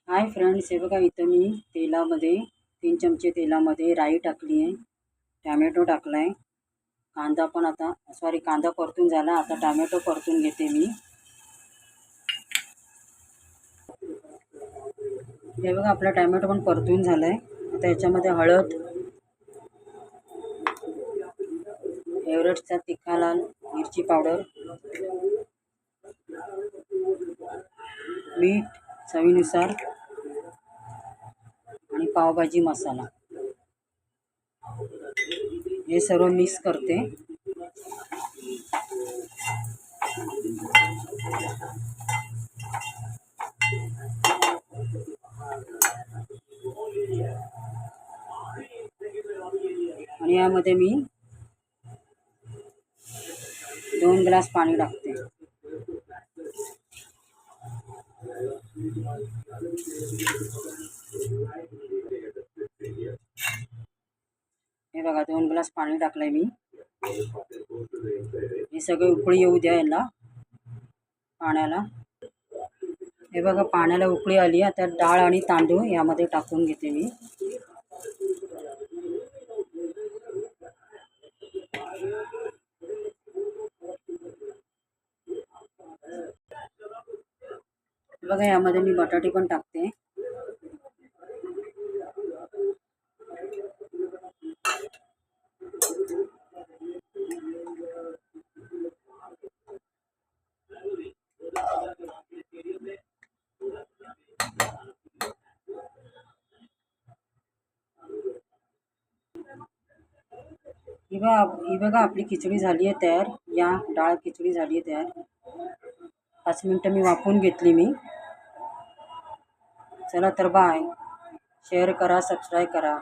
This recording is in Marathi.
हाय फ्रेंड्स, हे बघा इथं मी तेलामध्ये 3 चमचे तेलामध्ये राई टाकली आहे, टॅमॅटो टाकला आहे, कांदा पण आता कांदा परतून झाला, आता टॅमॅटो परतून घेते मी। हे बघा आपला टॅमॅटो पण परतून झाला आहे। आता याच्यामध्ये हळद, एव्हरेस्टचा तिखा लाल मिरची पावडर, मीठ चवीनुसार आणि पावभाजी मसाला हे सर्व मिक्स करते। आणि यामध्ये मी 2 ग्लास पाणी टाकते। हे बघा 2 ग्लास पाणी टाकलंय मी। हे सगळे उकळी येऊ द्या याला पाण्याला। हे बघा पाण्याला उकळी आली, आता डाळ आणि तांदूळ यामध्ये टाकून घेते मी। बघा यामध्ये मी बटाटे पण टाकते। ही बघा आपली खिचडी झाली आहे तयार। या डाळ खिचडी झाली आहे तयार। 5 मिनटं मी वाफवून घेतली मी। चला तर बाय, शेअर करा, सबस्क्राईब करा।